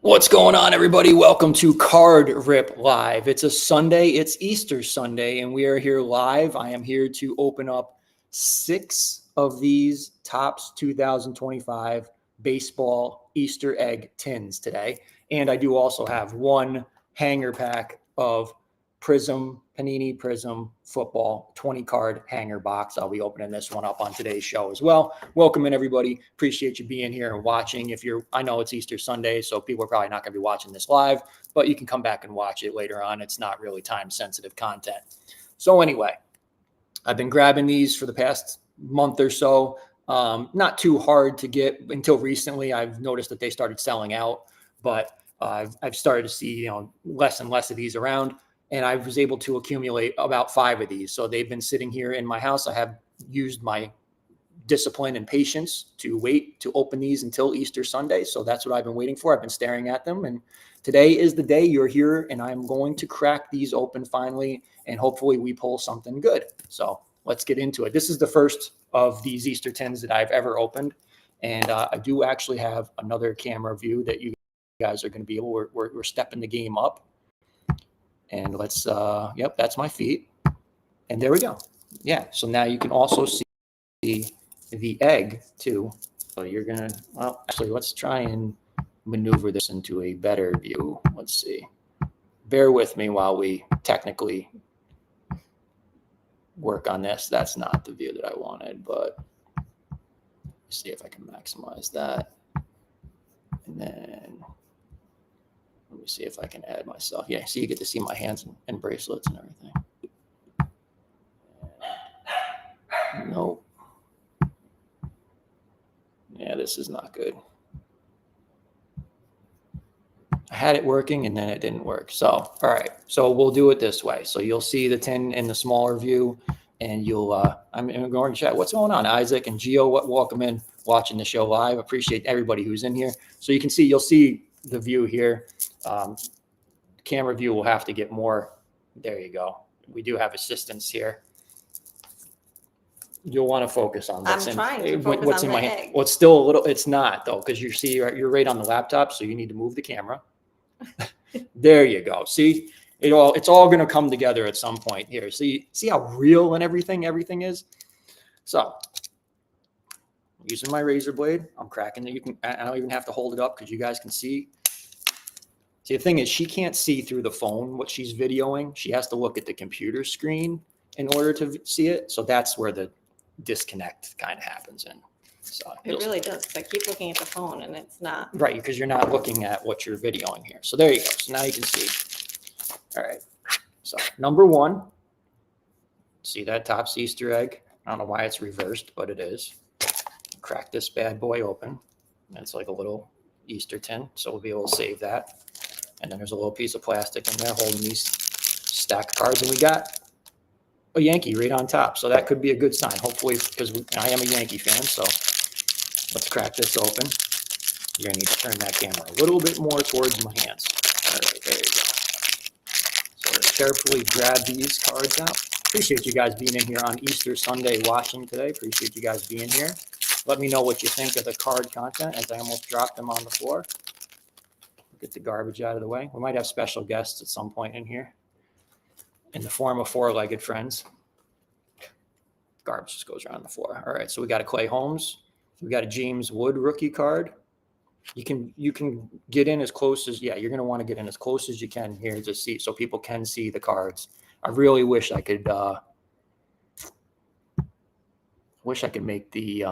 What's going on, everybody? Welcome to Card Rip Live. It's a Sunday. It's Easter Sunday, and we are here live. I am here to open up 6 of these Topps 2025 baseball Easter egg tins today. And I do also have one hanger pack of Prizm, Panini Prizm football 20 card hanger box. I'll be opening this one up on today's show as well. Welcome in, everybody. Appreciate you being here and watching. I know it's Easter Sunday, so people are probably not going to be watching this live, but you can come back and watch it later on. It's not really time sensitive content. So anyway, I've been grabbing these for the past month or so. Not too hard to get until recently. I've noticed that they started selling out, but I've started to see less and less of these around. And I was able to accumulate about 5 of these. So they've been sitting here in my house. I have used my discipline and patience to wait to open these until Easter Sunday. So that's what I've been waiting for. I've been staring at them. And today is the day you're here. And I'm going to crack these open finally. And hopefully we pull something good. So let's get into it. This is the first of these Easter tins that I've ever opened. And I do actually have another camera view that you guys are going to be able, we're stepping the game up. And let's, yep, that's my feet. And there we go. Yeah, so now you can also see the egg too. So you're going to, well, actually, let's try and maneuver this into a better view. Let's see. Bear with me while we technically work on this. That's not the view that I wanted, but let's see if I can maximize that. And then let me see if I can add myself. Yeah, so you get to see my hands and bracelets and everything. Nope. Yeah, this is not good. I had it working and then it didn't work. So, all right. So we'll do it this way. So you'll see the tin in the smaller view, and you'll, I'm going to chat. What's going on, Isaac and Gio? Welcome in, watching the show live. Appreciate everybody who's in here. So you can see, you'll see the view here. Camera view will have to get more. There you go. We do have assistance here. You'll want to focus on what's in my hand. Well, it's still a little, it's not though, because you see you're right on the laptop, so you need to move the camera. There you go. See, it's all going to come together at some point here. See how real and everything is. So using my razor blade, I'm cracking it. I don't even have to hold it up because you guys can see. See, the thing is, she can't see through the phone what she's videoing. She has to look at the computer screen in order to see it. So that's where the disconnect kind of happens in. So it really does. I keep looking at the phone and it's not. Right, because you're not looking at what you're videoing here. So there you go. So now you can see. All right. So number 1. See that Topps Easter egg? I don't know why it's reversed, but it is. Crack this bad boy open. It's like a little Easter tin, so we'll be able to save that. And then there's a little piece of plastic in there holding these stack of cards. And we got a Yankee right on top. So that could be a good sign, hopefully, because I am a Yankee fan. So let's crack this open. You're going to need to turn that camera a little bit more towards my hands. All right, there you go. So let's carefully grab these cards out. Appreciate you guys being in here on Easter Sunday watching today. Appreciate you guys being here. Let me know what you think of the card content as I almost dropped them on the floor. Get the garbage out of the way. We might have special guests at some point in here in the form of 4-legged friends. Garbage just goes around the floor. All right, so we got a Clay Holmes. We got a James Wood rookie card. You can get in as close as, yeah, you're going to want to get in as close as you can here to see, so people can see the cards. I really wish I could make the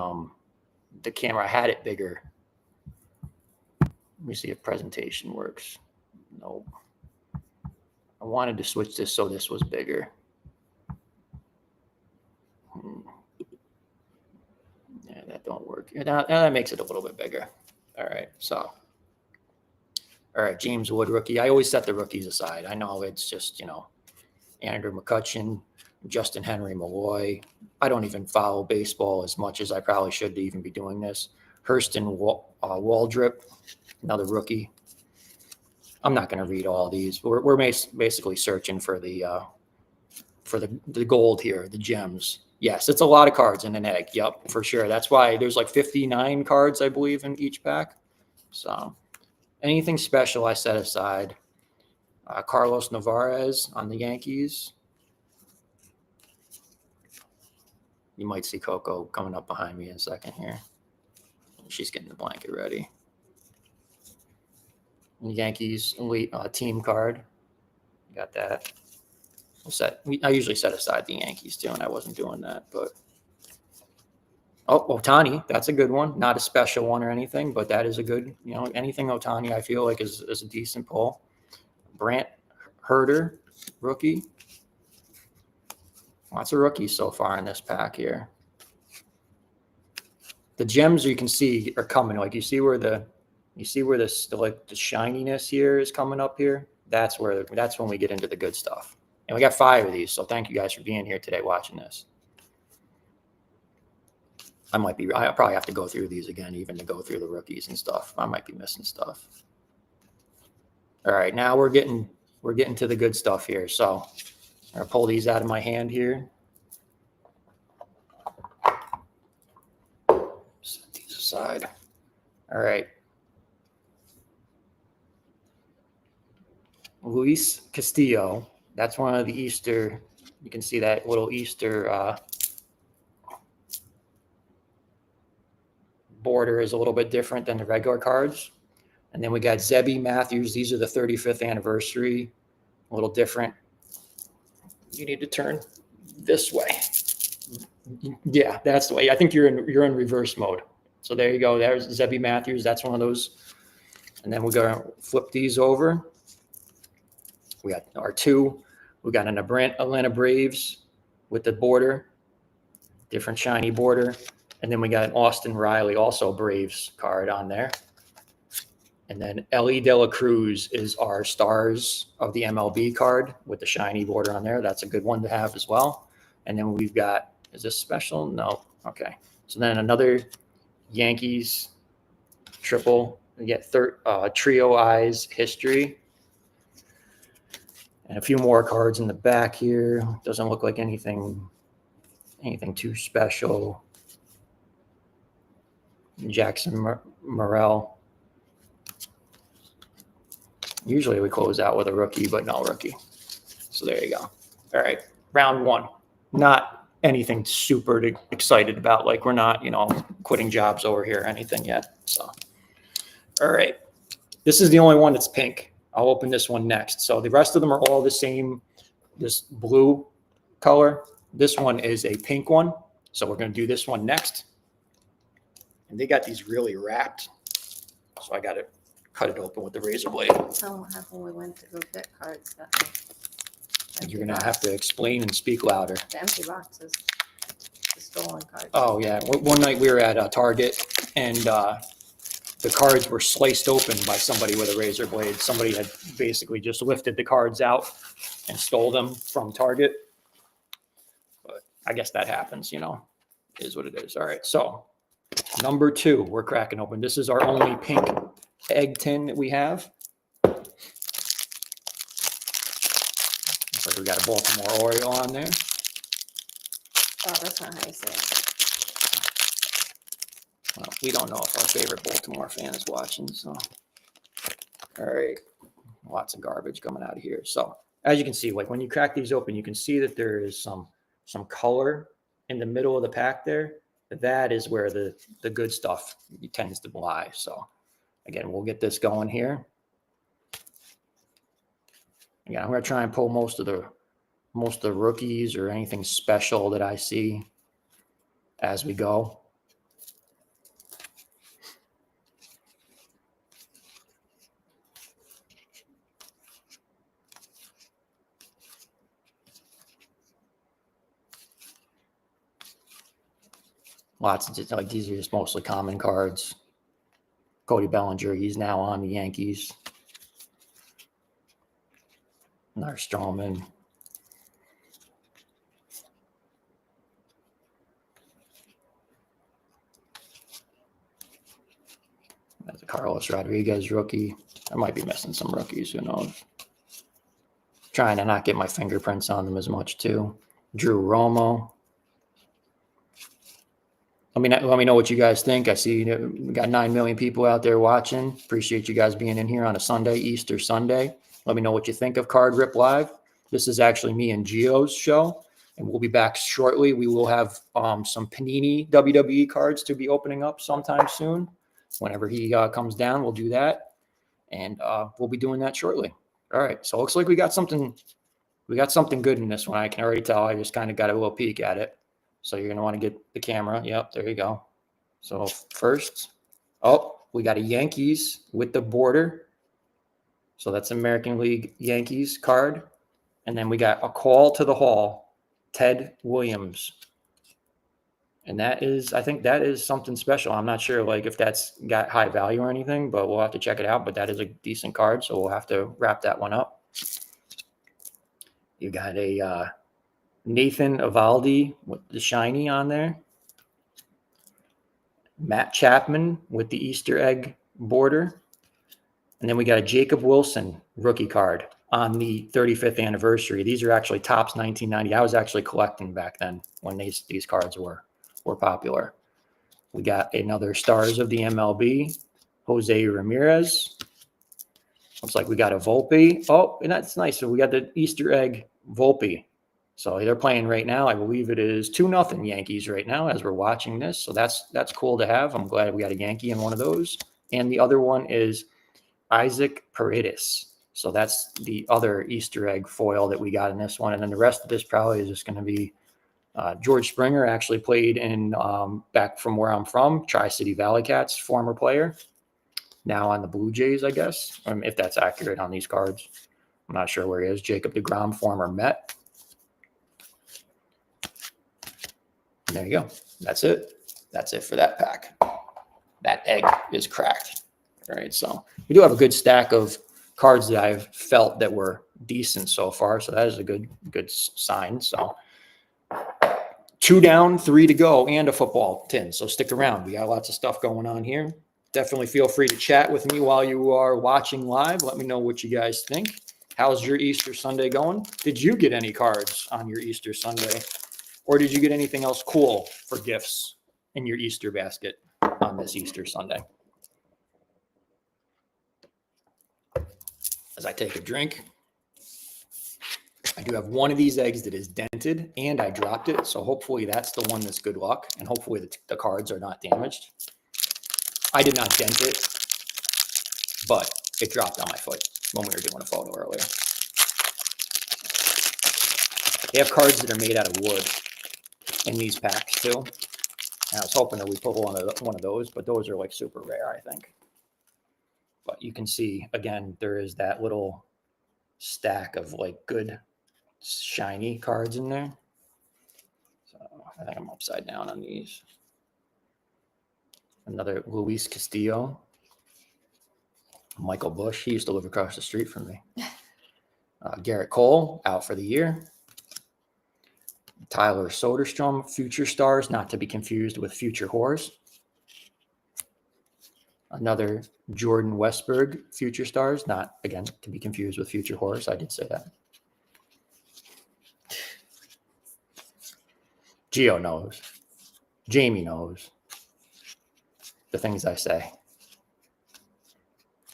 camera, I had it bigger. Let me see if presentation works. Nope. I wanted to switch this so this was bigger. Yeah, that don't work. That makes it a little bit bigger. All right, so. All right, James Wood rookie. I always set the rookies aside. I know it's just, Andrew McCutcheon, Justin Henry Malloy. I don't even follow baseball as much as I probably should to even be doing this. Hurston Waldrip, another rookie. I'm not going to read all these. We're basically searching for the gold here, the gems. Yes, it's a lot of cards in an egg. Yep, for sure. That's why there's like 59 cards, I believe, in each pack. So Anything special I set aside. Carlos Navarez on the Yankees. You might see Coco coming up behind me in a second here. She's getting the blanket ready. Yankees elite team card. Got that. I usually set aside the Yankees too, and I wasn't doing that. But Ohtani, that's a good one. Not a special one or anything, but that is a good. Anything Ohtani, I feel like is a decent pull. Brant Herter, rookie. Lots of rookies so far in this pack here. The gems you can see are coming. Like you see where the shininess here is coming up here. That's when we get into the good stuff. And we got 5 of these, so thank you guys for being here today watching this. I probably have to go through these again, even to go through the rookies and stuff. I might be missing stuff. All right, now we're getting to the good stuff here. So I'm gonna pull these out of my hand here. Set these aside. All right. Luis Castillo. That's one of the Easter. You can see that little Easter border is a little bit different than the regular cards. And then we got Zebby Matthews. These are the 35th anniversary. A little different. You need to turn this way. Yeah, that's the way. I think you're in reverse mode. So there you go. There's Zebby Matthews. That's one of those. And then we're going to flip these over. We got our 2. We got an Atlanta Braves with the border, different shiny border. And then we got an Austin Riley, also Braves card on there. And then Ellie De La Cruz is our Stars of the MLB card with the shiny border on there. That's a good one to have as well. And then we've got, is this special? No. Okay. So then another Yankees triple. We get Trio Eyes History. And a few more cards in the back here. Doesn't look like anything too special. Jackson Morrell. Usually we close out with a rookie, but no rookie. So there you go. All right, round 1. Not anything super excited about. Like we're not, quitting jobs over here or anything yet. So, all right. This is the only one that's pink. I'll open this one next. So the rest of them are all the same, this blue color. This one is a pink one. So we're going to do this one next. And they got these really wrapped. So I got to cut it open with the razor blade. Tell them what happened when we went to go get cards that night. You're going to have to explain and speak louder. The empty boxes. The stolen cards. Oh, yeah. One night we were at Target, and the cards were sliced open by somebody with a razor blade. Somebody had basically just lifted the cards out and stole them from Target. But I guess that happens, is what it is. All right, so number 2, we're cracking open. This is our only pink egg tin that we have. Looks like we got a Baltimore Oriole on there. Oh, that's not how you say it. Well, we don't know if our favorite Baltimore fan is watching, so. All right, lots of garbage coming out of here. So as you can see, like when you crack these open, you can see that there is some color in the middle of the pack there. That is where the good stuff tends to lie. So again, we'll get this going here. Again, I'm going to try and pull most of the rookies or anything special that I see as we go. Lots of just like these are just mostly common cards. Cody Bellinger, he's now on the Yankees. Another Stroman. That's a Carlos Rodriguez rookie. I might be missing some rookies, who knows. Trying to not get my fingerprints on them as much too. Drew Romo. let me know what you guys think. I see we got 9 million people out there watching. Appreciate you guys being in here on a Sunday, Easter Sunday. Let me know what you think of Card Rip Live. This is actually me and Gio's show, and we'll be back shortly. We will have some Panini WWE cards to be opening up sometime soon. Whenever he comes down, we'll do that, and we'll be doing that shortly. All right, so it looks like we got something good in this one. I can already tell. I just kind of got a little peek at it. So you're going to want to get the camera. Yep, there you go. So first, we got a Yankees with the border. So that's American League Yankees card. And then we got a call to the hall, Ted Williams. And I think that is something special. I'm not sure if that's got high value or anything, but we'll have to check it out. But that is a decent card, so we'll have to wrap that one up. You got a Nathan Eovaldi with the shiny on there. Matt Chapman with the Easter egg border. And then we got a Jacob Wilson rookie card on the 35th anniversary. These are actually Topps 1990. I was actually collecting back then when these cards were popular. We got another Stars of the MLB, Jose Ramirez. Looks like we got a Volpe. Oh, and that's nice. So we got the Easter egg Volpe. So they're playing right now. I believe it is 2-0 Yankees right now as we're watching this. So that's cool to have. I'm glad we got a Yankee in one of those. And the other one is Isaac Paredes. So that's the other Easter egg foil that we got in this one. And then the rest of this probably is just going to be George Springer. Actually played in back from where I'm from, Tri-City Valley Cats, former player. Now on the Blue Jays, I guess, if that's accurate on these cards. I'm not sure where he is. Jacob deGrom, former Met. And there you go. That's it. That's it for that pack. That egg is cracked. All right, so we do have a good stack of cards that I've felt that were decent so far. So that is a good sign. So 2 down, 3 to go, and a football tin. So stick around. We got lots of stuff going on here. Definitely feel free to chat with me while you are watching live. Let me know what you guys think. How's your Easter Sunday going? Did you get any cards on your Easter Sunday? Or did you get anything else cool for gifts in your Easter basket on this Easter Sunday? As I take a drink, I do have one of these eggs that is dented, and I dropped it. So hopefully that's the one that's good luck, and hopefully the cards are not damaged. I did not dent it, but it dropped on my foot when we were doing a photo earlier. They have cards that are made out of wood in these packs too. And I was hoping that we put one of those, but those are super rare, I think. But you can see, again, there is that little stack of good shiny cards in there. So I think I'm upside down on these. Another Luis Castillo. Michael Bush. He used to live across the street from me. Garrett Cole, out for the year. Tyler Soderstrom, Future Stars, not to be confused with Future Whores. Another Jordan Westberg, Future Stars, not, again, to be confused with Future Whores. I did say that. Gio knows. Jamie knows the things I say.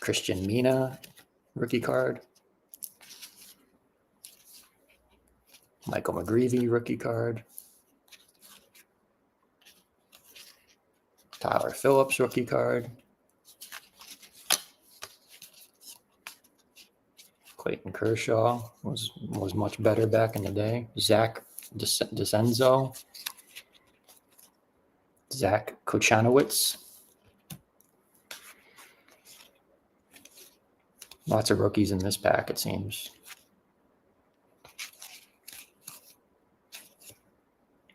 Christian Mina, rookie card. Michael McGreevy, rookie card. Tyler Phillips, rookie card. Clayton Kershaw was much better back in the day. Zach DeCenzo. Zach Kochanowicz. Lots of rookies in this pack, it seems.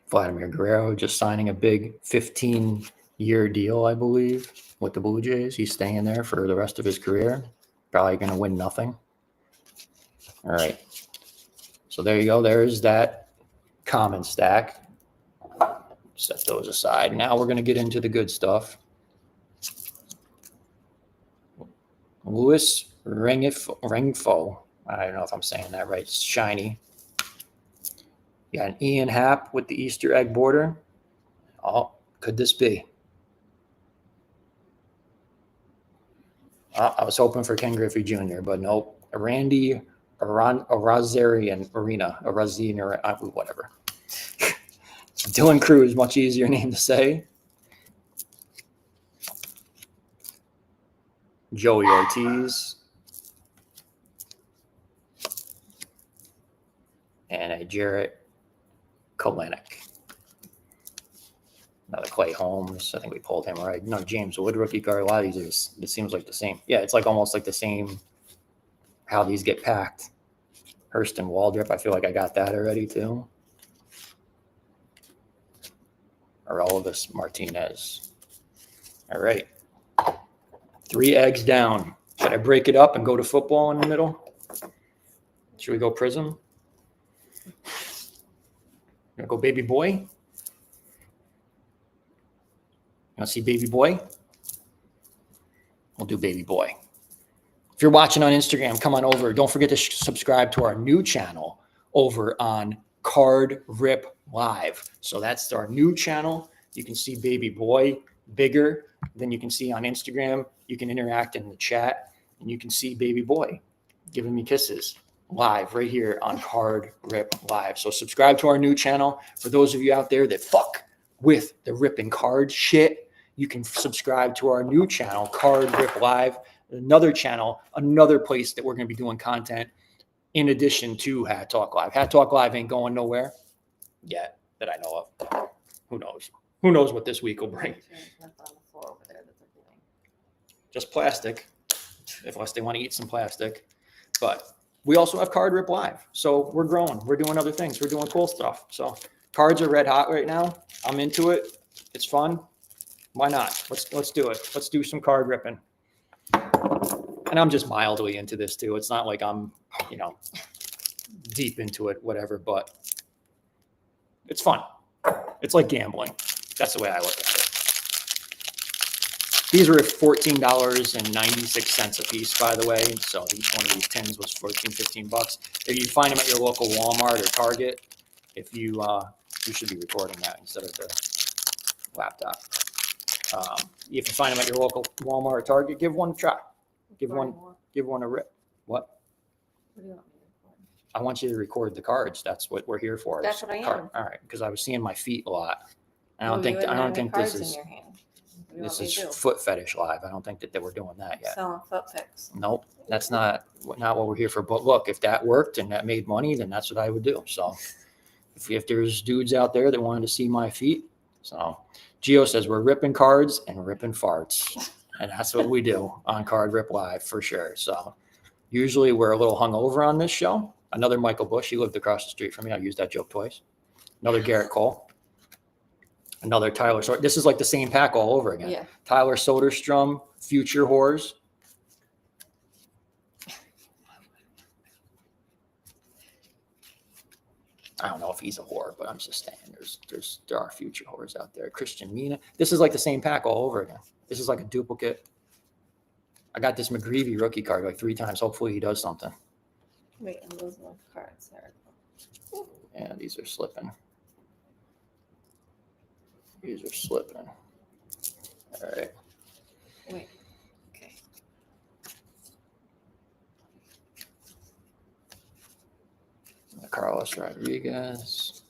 Vladimir Guerrero just signing a big 15-year deal, I believe, with the Blue Jays. He's staying there for the rest of his career. Probably going to win nothing. All right. So there you go. There's that common stack. Set those aside. Now we're going to get into the good stuff. Louis Ringfo. I don't know if I'm saying that right. It's shiny. You got an Ian Happ with the Easter egg border. Oh, could this be? I was hoping for Ken Griffey Jr., but nope. Randy Arazarian Arena, whatever. Dylan Cruz, much easier name to say. Joey Ortiz. And a Jarrett Kalenic. Another Clay Holmes. I think we pulled him right. No, James Wood rookie card. A lot of these are just, it seems like the same. Yeah, it's like almost like the same how these get packed. Hurston Waldrop. I feel like I got that already too. Aroldis Martinez. All right. 3 eggs down. Should I break it up and go to football in the middle? Should we go Prizm? Gonna go baby boy? You want to see baby boy? We'll do baby boy. If you're watching on Instagram, come on over. Don't forget to subscribe to our new channel over on Card Rip Live. So that's our new channel. You can see baby boy bigger than you can see on Instagram. You can interact in the chat, and you can see baby boy giving me kisses live right here on Card Rip Live. So subscribe to our new channel. For those of you out there that fuck with the ripping card shit, you can subscribe to our new channel, Card Rip Live, another channel, another place that we're going to be doing content in addition to Hat Talk Live. Hat Talk Live ain't going nowhere yet that I know of. Who knows? Who knows what this week will bring? Just plastic, unless they want to eat some plastic. But we also have Card Rip Live. So we're growing. We're doing other things. We're doing cool stuff. So cards are red hot right now. I'm into it. It's fun. Why not? Let's do it. Let's do some card ripping. And I'm just mildly into this too. It's not like I'm, deep into it, whatever, but it's fun. It's like gambling. That's the way I look at it. These were $14.96 a piece, by the way. So each one of these tins was 14, 15 bucks. If you find them at your local Walmart or Target, if you should be recording that instead of the laptop. If you find them at your local Walmart or Target, give one a try. Give one a rip. What? What do you want me to record? I want you to record the cards. That's what we're here for. That's what I am. All right, because I was seeing my feet a lot. I Well, don't think cards this in is your hand. What do you this want me is to do? foot fetish live. I don't think that they were doing that yet. Selling foot pics. Nope, that's not what we're here for. But look, if that worked and that made money, then that's what I would do. So if there's dudes out there that wanted to see my feet, so Gio says we're ripping cards and ripping farts, and that's what we do on Card Rip Live for sure. So usually we're a little hungover on this show. Another Michael Bush. He lived across the street from me. I used that joke twice. Another Garrett Cole. Another Tyler. So this is like the same pack all over again. Yeah. Tyler Soderstrom, Future Whores. I don't know if he's a whore, but I'm just saying there are future whores out there. Christian Mina. This is like the same pack all over again. This is like a duplicate. I got this McGreevy rookie card like 3 times. Hopefully he does something. Wait, I'm losing my cards there. Yeah, these are slipping. These are slipping. All right. Wait. Okay. Carlos Rodriguez.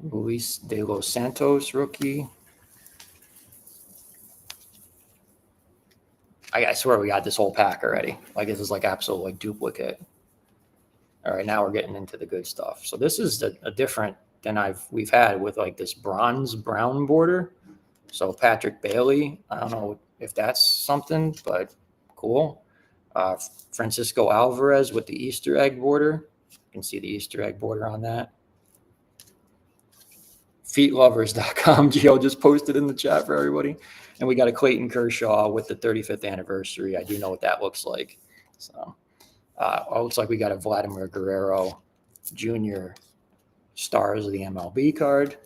Luis de los Santos rookie. I swear we got this whole pack already. Like this is like absolute like duplicate. All right, now we're getting into the good stuff. So this is a different than we've had with like this bronze brown border. So Patrick Bailey, I don't know if that's something, but cool. Francisco Alvarez with the Easter egg border. You can see the Easter egg border on that. Feetlovers.com. Gio just posted in the chat for everybody. And we got a Clayton Kershaw with the 35th anniversary. I do know what that looks like. So it looks like we got a Vladimir Guerrero Jr. Stars of the MLB card.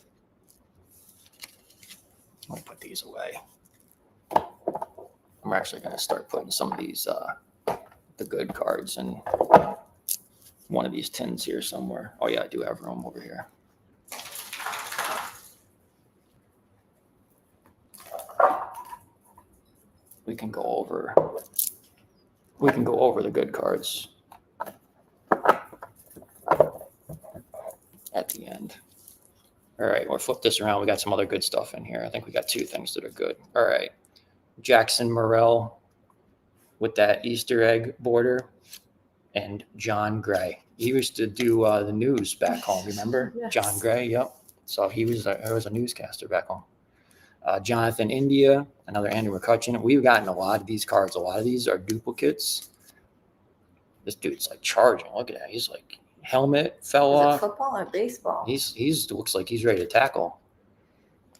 I'll put these away. I'm actually going to start putting some of these, the good cards in one of these tins here somewhere. Oh yeah, I do have room over here. We can go over the good cards at the end. All right, we'll flip this around. We got some other good stuff in here. I think we got two things that are good. All right, Jackson Morrell with that Easter egg border, and John Gray. He used to do the news back home. Remember? Yes. John Gray. Yep. So he was a newscaster back home. Jonathan India, another Andrew McCutcheon. We've gotten a lot of these cards. A lot of these are duplicates. This dude's like charging. Look at that. He's like helmet fell Is it off. football or baseball? He's looks like he's ready to tackle.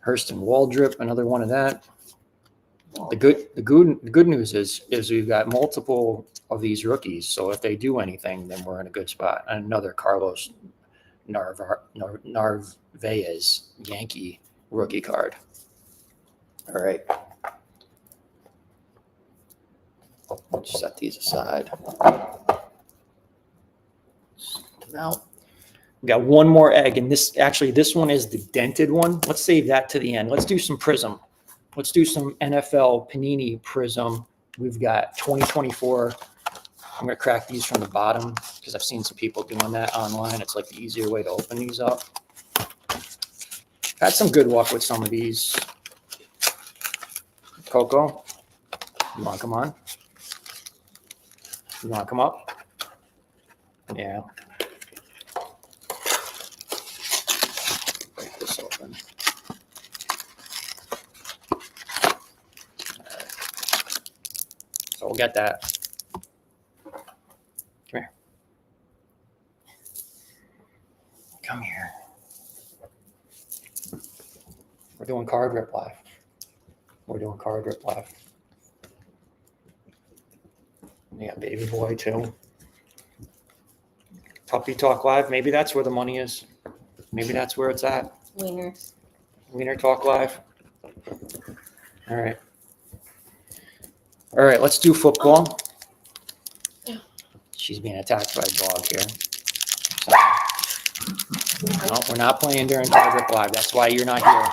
Hurston Waldrip, another one of that. The good news is we've got multiple of these rookies. So if they do anything, then we're in a good spot. Another Carlos Narvaez Yankee rookie card. All right. Let's set these aside. Now, we got one more egg, and this one is the dented one. Let's save that to the end. Let's do some Prizm. Let's do some NFL Panini Prizm. We've got 2024. I'm going to crack these from the bottom because I've seen some people doing that online. It's like the easier way to open these up. Had some good luck with some of these. Coco, you want to come on? You want to come up? Yeah. Break this open. So we'll get that. Come here. Come here. We're doing card rip live. We're doing card rip live. Yeah, baby boy too. Puppy Talk Live. Maybe that's where the money is. Maybe that's where it's at. Wieners. Wiener Talk Live. All right. All right, let's do football. She's being attacked by a dog here. So, no, we're not playing during Card Rip Live. That's why you're not here.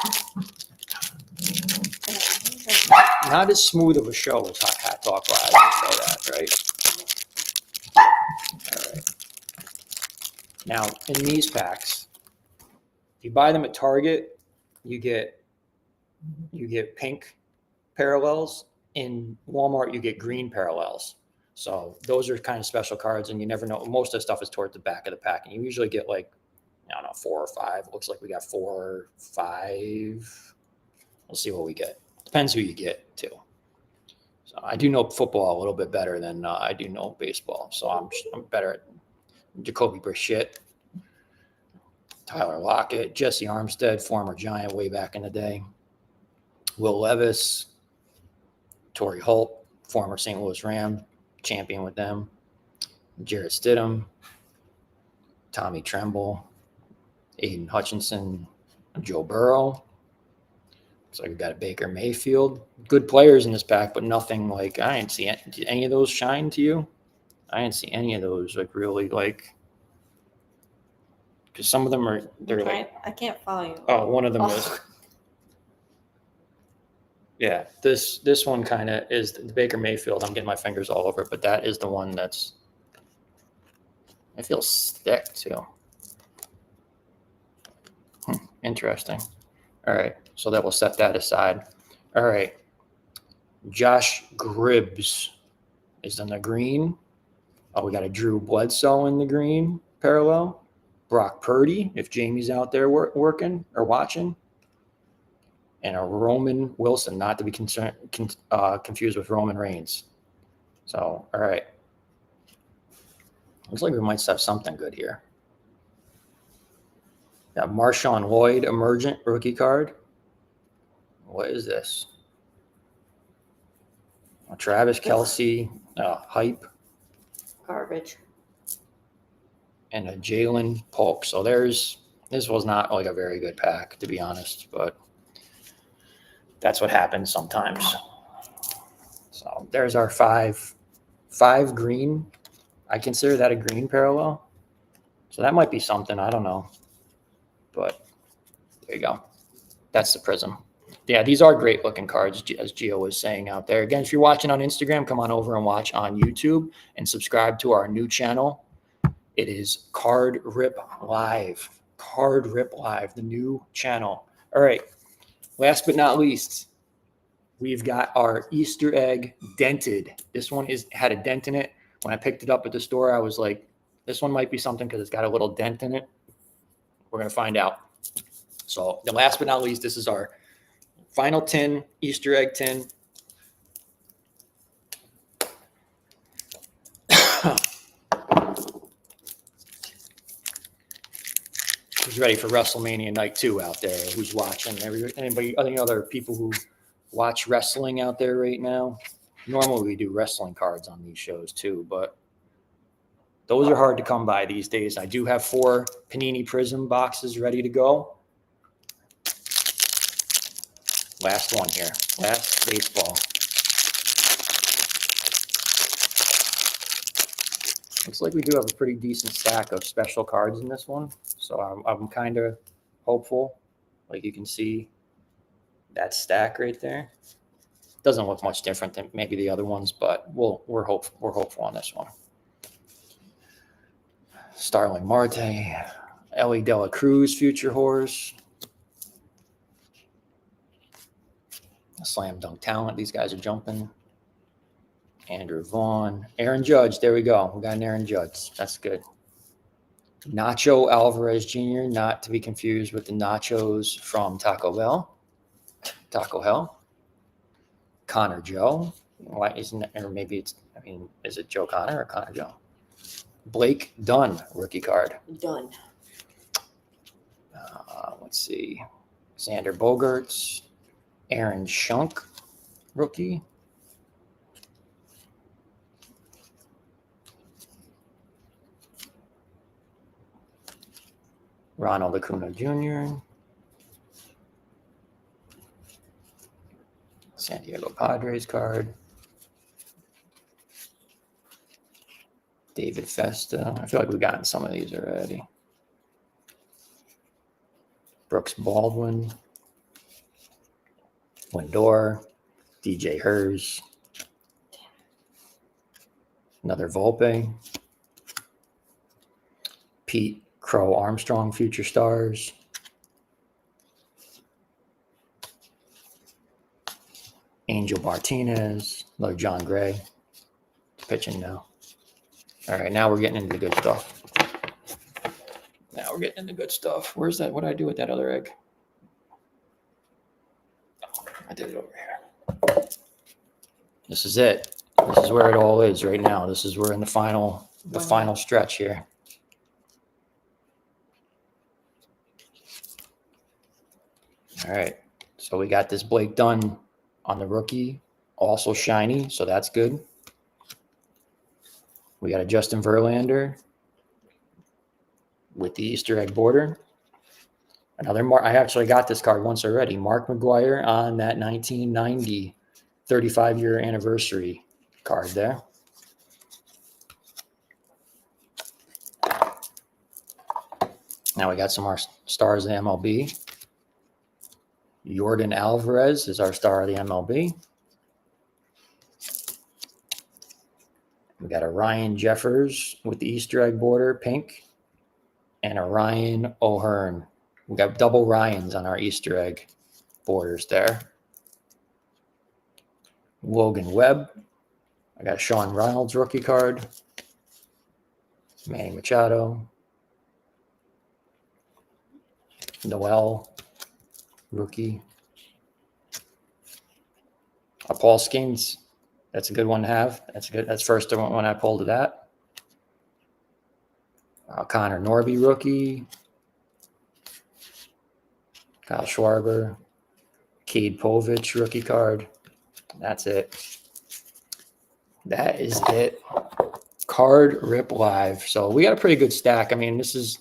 Not as smooth of a show as Hat Talk Live. I say that, right? All right. Now, in these packs, if you buy them at Target, you get pink parallels. In Walmart, you get green parallels. So those are kind of special cards, and you never know. Most of the stuff is towards the back of the pack, and you usually get like, I don't know, 4 or 5. Looks like we got 4 or 5. We'll see what we get. Depends who you get, too. So I do know football a little bit better than I do know baseball. So I'm better at Jacoby Brissett, Tyler Lockett, Jesse Armstead, former Giant way back in the day, Will Levis, Torrey Holt, former St. Louis Ram, champion with them, Jarrett Stidham, Tommy Tremble, Aiden Hutchinson, Joe Burrow. Looks like we got a Baker Mayfield. Good players in this pack, but nothing like, I didn't see any of those shine to you. I didn't see any of those like really like, because some of them they're like, I can't follow you. oh, one of them is. Yeah, this one kind of is the Baker Mayfield. I'm getting my fingers all over it, but that is the one that's, it feels thick too. Interesting. All right, so that will set that aside. All right, Josh Gribbs is in the green. Oh, we got a Drew Bledsoe in the green parallel. Brock Purdy, if Jamie's out there working or watching. And a Roman Wilson, not to be confused with Roman Reigns. So, all right. Looks like we might have something good here. Got Marshawn Lloyd, emergent rookie card. What is this? Travis Kelce, hype. Garbage. And a Jalen Polk. So this was not like a very good pack, to be honest, but that's what happens sometimes. So there's our five green. I consider that a green parallel. So that might be something. I don't know. But there you go. That's the Prizm. Yeah, these are great looking cards, as Gio was saying out there. Again, if you're watching on Instagram, come on over and watch on YouTube and subscribe to our new channel. It is Card Rip Live. Card Rip Live, the new channel. All right. Last but not least, we've got our Easter egg dented. This one had a dent in it. When I picked it up at the store, I was like, this one might be something because it's got a little dent in it. We're going to find out. So the last but not least, this is our final tin, Easter egg tin. Who's ready for WrestleMania Night 2 out there? Who's watching? Anybody, any other people who watch wrestling out there right now? Normally we do wrestling cards on these shows too, but those are hard to come by these days. I do have 4 Panini Prizm boxes ready to go. Last one here. Last baseball. Looks like we do have a pretty decent stack of special cards in this one. So I'm kind of hopeful. Like you can see that stack right there. Doesn't look much different than maybe the other ones, but we're hopeful on this one. Starling Marte, Ellie De La Cruz, Future Horse. Slam dunk talent. These guys are jumping. Andrew Vaughn. Aaron Judge. There we go. We got an Aaron Judge. That's good. Nacho Alvarez Jr., not to be confused with the nachos from Taco Bell. Taco Hell. Connor Joe. Why isn't it, or maybe it's, I mean, is it Joe Connor or Connor Joe? Blake Dunn, rookie card. Done. Let's see. Xander Bogaerts. Aaron Schunk, rookie. Ronald Acuna Jr. San Diego Padres card. David Festa. I feel like we've gotten some of these already. Brooks Baldwin. Lindor. DJ Hers. Another Volpe. Pete Crow Armstrong, Future Stars. Angel Martinez. Another John Gray. Pitching now. All right, now we're getting into the good stuff. Now we're getting into good stuff. Where's that? What did I do with that other egg? Oh, I did it over here. This is it. This is where it all is right now. This is we're in the final stretch here. All right. So we got this Blake Dunn on the rookie, also shiny, so that's good. We got a Justin Verlander with the Easter egg border. Another I actually got this card once already. Mark McGwire on that 1990 35-year anniversary card there. Now we got some more stars of the MLB. Jordan Alvarez is our star of the MLB. We got a Ryan Jeffers with the Easter egg border, pink, and a Ryan O'Hearn. We got double Ryans on our Easter egg borders there. Logan Webb. I got Sean Reynolds rookie card. Manny Machado. Noel rookie. Paul Skeens. That's a good one to have. That's good. That's first when I pulled that. Connor Norby rookie. Kyle Schwarber. Cade Povich rookie card. That's it. That is it. Card Rip Live. So we got a pretty good stack. I mean, this is,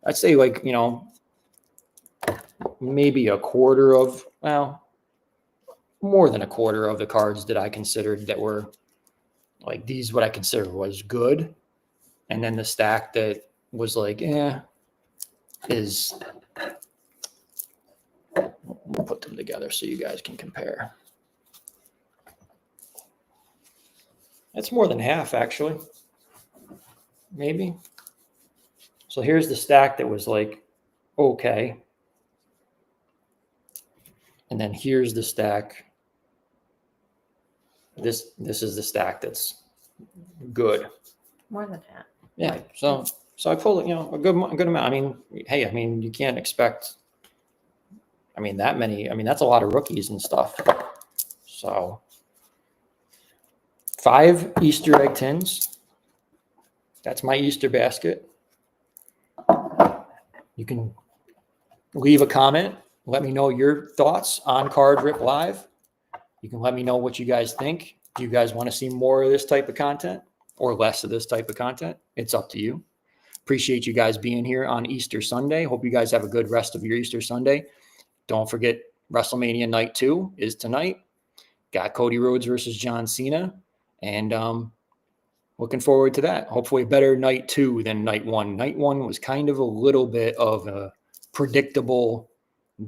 I'd say like, you know, maybe a quarter of, well, more than a quarter of the cards that I considered that were like these, what I consider was good. And then the stack that was like, is, we'll put them together so you guys can compare. That's more than half, actually. Maybe. So here's the stack that was like, okay. And then here's the stack. This is the stack that's good. More than that. Yeah. So I pulled, a good amount. I mean, hey, you can't expect, that many. That's a lot of rookies and stuff. So 5 Easter egg tins. That's my Easter basket. You can leave a comment. Let me know your thoughts on Card Rip Live. You can let me know what you guys think. Do you guys want to see more of this type of content or less of this type of content? It's up to you. Appreciate you guys being here on Easter Sunday. Hope you guys have a good rest of your Easter Sunday. Don't forget, WrestleMania Night 2 is tonight. Got Cody Rhodes versus John Cena. And looking forward to that. Hopefully a better Night 2 than Night 1. Night 1 was kind of a little bit of a predictable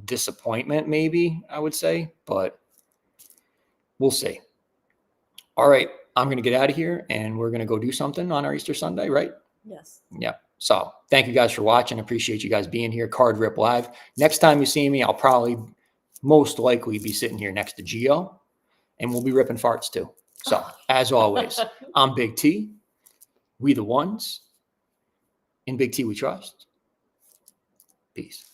disappointment, maybe, I would say. But we'll see. All right. I'm going to get out of here, and we're going to go do something on our Easter Sunday, right? Yes. Yeah. So thank you guys for watching. Appreciate you guys being here. Card Rip Live. Next time you see me, I'll probably most likely be sitting here next to Gio, and we'll be ripping farts too. So as always, I'm Big T. We the ones. In Big T we trust. Peace.